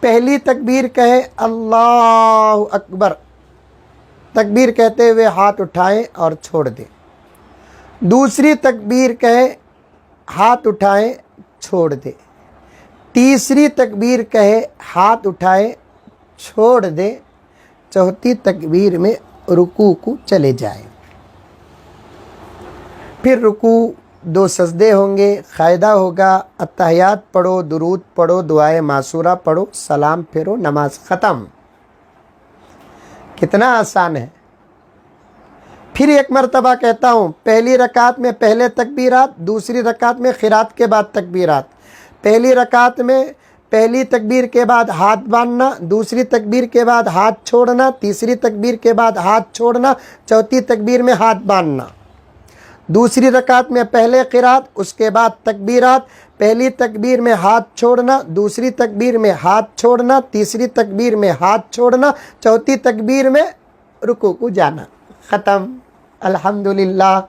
پہلی تکبیر کہے اللہ اکبر، تکبیر کہتے ہوئے ہاتھ اٹھائیں اور چھوڑ دیں۔ دوسری تکبیر کہے ہاتھ اٹھائیں چھوڑ دیں۔ تیسری تکبیر کہے ہاتھ اٹھائیں چھوڑ دیں۔ چوتھی تکبیر میں رکوع کو چلے جائیں۔ پھر رکوع 2 سجدے ہوں گے، قاعدہ ہوگا اتحیات پڑھو، درود پڑھو، دعائے معصورہ پڑھو، سلام پھیرو، نماز ختم۔ کتنا آسان ہے۔ پھر ایک مرتبہ کہتا ہوں، پہلی رکعت میں پہلے تکبیرات، دوسری رکعت میں قرات کے بعد تکبیرات۔ پہلی رکعت میں پہلی تکبیر کے بعد ہاتھ باندھنا، دوسری تکبیر کے بعد ہاتھ چھوڑنا، تیسری تکبیر کے بعد ہاتھ چھوڑنا، چوتھی تکبیر میں ہاتھ باندھنا۔ دوسری رکعت میں پہلے قرات، اس کے بعد تکبیرات، پہلی تکبیر میں ہاتھ چھوڑنا، دوسری تکبیر میں ہاتھ چھوڑنا، تیسری تکبیر میں ہاتھ چھوڑنا، چوتھی تکبیر میں رکوع کو جانا، ختم۔ الحمدللہ۔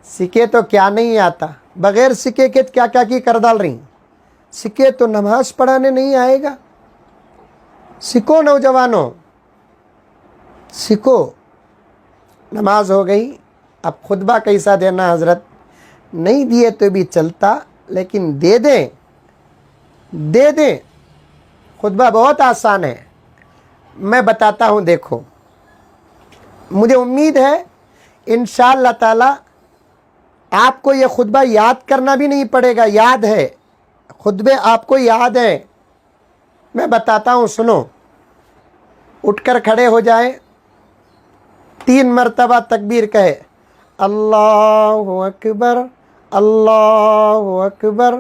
سکے تو کیا نہیں آتا، بغیر سکے کے کیا کیا کی کر ڈال رہی، سکے تو نماز پڑھانے نہیں آئے گا۔ سکو نوجوانوں، سکو۔ نماز ہو گئی، اب خطبہ کیسا دینا حضرت؟ نہیں دیے تو بھی چلتا، لیکن دے دیں، دے دیں۔ خطبہ بہت آسان ہے، میں بتاتا ہوں، دیکھو۔ مجھے امید ہے انشاءاللہ تعالی آپ کو یہ خطبہ یاد کرنا بھی نہیں پڑے گا، یاد ہے، خطبے آپ کو یاد ہیں۔ میں بتاتا ہوں، سنو۔ اٹھ کر کھڑے ہو جائیں، 3 مرتبہ تکبیر کہے، اللہ اکبر، اللہ اکبر،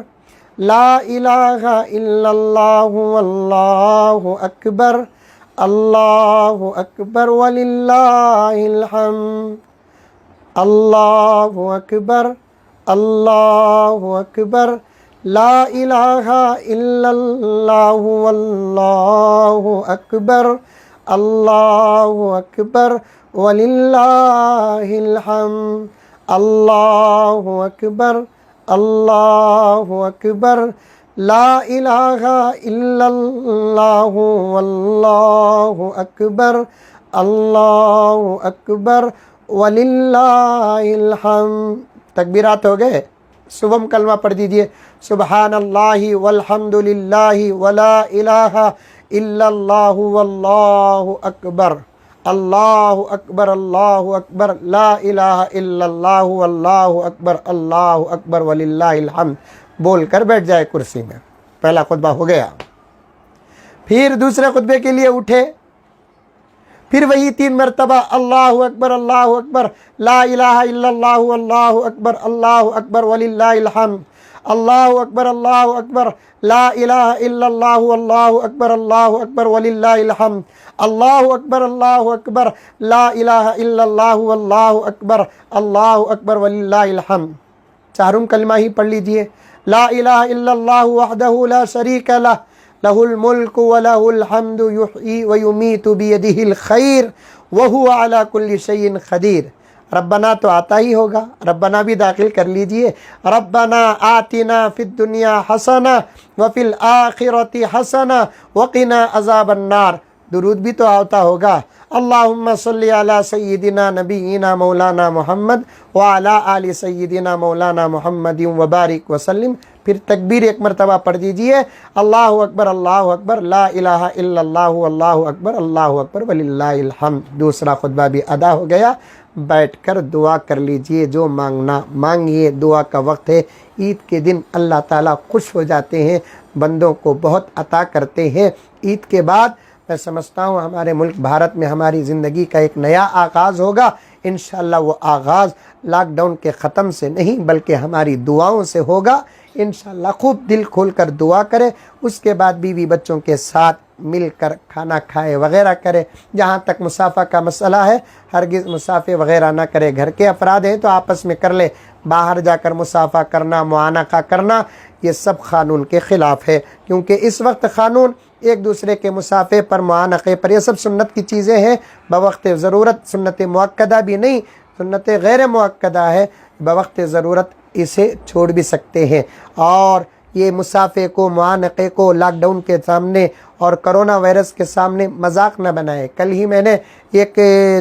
لا الہ الا اللہ، واللہ اکبر، اللہ اکبر وللہ الحمد، اللہ اکبر، اللہ اکبر، لا الہ الا اللہ، واللہ اکبر، اللہ اکبر وللہ الحمد، اللہ اکبر، اللہ اکبر، لا الہ الا اللہ، واللہ اکبر، اللہ اکبر وللہ الحمد۔ تکبیرات ہو گئے۔ صبح کلمہ پڑھ دیجئے، سبحان اللہ والحمد للہ ولا الہ الا اللہ واللہ اکبر، اللہ اکبر، اللہ اکبر، لا الہ الا اللہ واللہ اکبر، اللہ اکبر وللہ الحمد بول کر بیٹھ جائے کرسی میں۔ پہلا خطبہ ہو گیا۔ پھر دوسرے خطبے کے لیے اٹھے، پھر وہی 3 مرتبہ اللہ اکبر، اللہ اکبر، لا الہ الا اللہ، اللہ اکبر، اللہ اکبر وللہ الحمد، اللہ اکبر، اللہ اکبر، لا الہ الا اللہ، اللہ اکبر، اللہ اکبر وللہ الحمد، اللہ اکبر، اللہ اکبر، لا الہ الا اللہ، اللہ اکبر، اللہ اکبر وللہ الحمد۔ چاروں کلمہ ہی پڑھ لیجئے۔ لا الہ الا اللہ وحدہ لا شریک لہ، لہ الملک ولہ الحمد، یحیی ویمیت بیدہ الخیر وہو علی کل شیء قدیر۔ ربنا تو آتا ہی ہوگا، ربنا بھی داخل کر لیجئے۔ ربنا آتنا فی الدنیا حسنہ وفی الآخرۃ حسنہ وقنا عذاب النار۔ درود بھی تو آتا ہوگا۔ اللہم صلی علی سیدنا نبینا مولانا محمد وعلی آل سیدنا مولانا محمد وبارک وسلم۔ پھر تکبیر 1 مرتبہ پڑھ دیجئے، اللہ اکبر، اللہ اکبر، لا الہ الا اللہ، اللہ اکبر، اللہ اکبر وللہ الحمد۔ دوسرا خطبہ بھی ادا ہو گیا۔ بیٹھ کر دعا کر لیجئے، جو مانگنا مانگیے، دعا کا وقت ہے۔ عید کے دن اللہ تعالیٰ خوش ہو جاتے ہیں، بندوں کو بہت عطا کرتے ہیں۔ عید کے بعد میں سمجھتا ہوں ہمارے ملک بھارت میں ہماری زندگی کا ایک نیا آغاز ہوگا۔ انشاءاللہ وہ آغاز لاک ڈاؤن کے ختم سے نہیں بلکہ ہماری دعاؤں سے ہوگا۔ انشاءاللہ خوب دل کھول کر دعا کرے، اس کے بعد بیوی بچوں کے ساتھ مل کر کھانا کھائے وغیرہ کرے۔ جہاں تک مسافہ کا مسئلہ ہے، ہرگز مسافے وغیرہ نہ کرے۔ گھر کے افراد ہیں تو آپس میں کر لے، باہر جا کر مسافہ کرنا، معانقہ کرنا، یہ سب قانون کے خلاف ہے، کیونکہ اس وقت قانون ایک دوسرے کے مسافے پر، معانقے پر، یہ سب سنت کی چیزیں ہیں بوقت ضرورت، سنت مؤکدہ بھی نہیں، سنت غیر مؤکدہ ہے، بوقت ضرورت اسے چھوڑ بھی سکتے ہیں۔ اور یہ مسافے کو، معانقے کو لاک ڈاؤن کے سامنے اور کرونا وائرس کے سامنے مذاق نہ بنائے۔ کل ہی میں نے ایک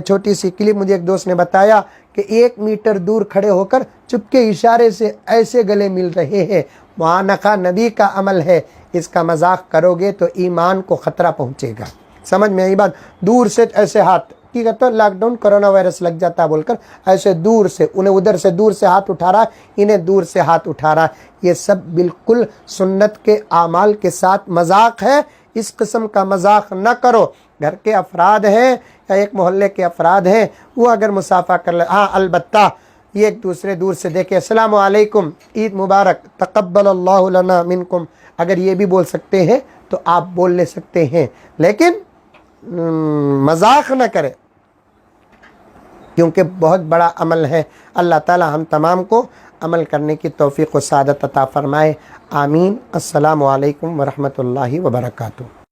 چھوٹی سی کلپ مجھے ایک دوست نے بتایا کہ 1 میٹر دور کھڑے ہو کر چپ کے اشارے سے ایسے گلے مل رہے ہیں۔ معانقہ نبی کا عمل ہے، اس کا مذاق کرو گے تو ایمان کو خطرہ پہنچے گا۔ سمجھ میں آئی بات؟ دور سے ایسے ہاتھ کی کہتا لاک ڈاؤن کرونا وائرس لگ جاتا بول کر ایسے دور سے انہیں ادھر سے دور سے ہاتھ اٹھا رہا، انہیں دور سے ہاتھ اٹھا رہا، یہ سب بالکل سنت کے اعمال کے ساتھ مذاق ہے۔ اس قسم کا مذاق نہ کرو۔ گھر کے افراد ہیں یا ایک محلے کے افراد ہیں، وہ اگر مسافہ کر لے، ہاں البتہ یہ ایک دوسرے دور سے دیکھے السلام علیکم، عید مبارک، تقبل اللہ لنا منکم، اگر یہ بھی بول سکتے ہیں تو آپ بول لے سکتے ہیں، لیکن مذاق نہ کرے، کیونکہ بہت بڑا عمل ہے۔ اللہ تعالی ہم تمام کو عمل کرنے کی توفیق و سعادت عطا فرمائے، آمین۔ السلام علیکم ورحمۃ اللہ وبرکاتہ۔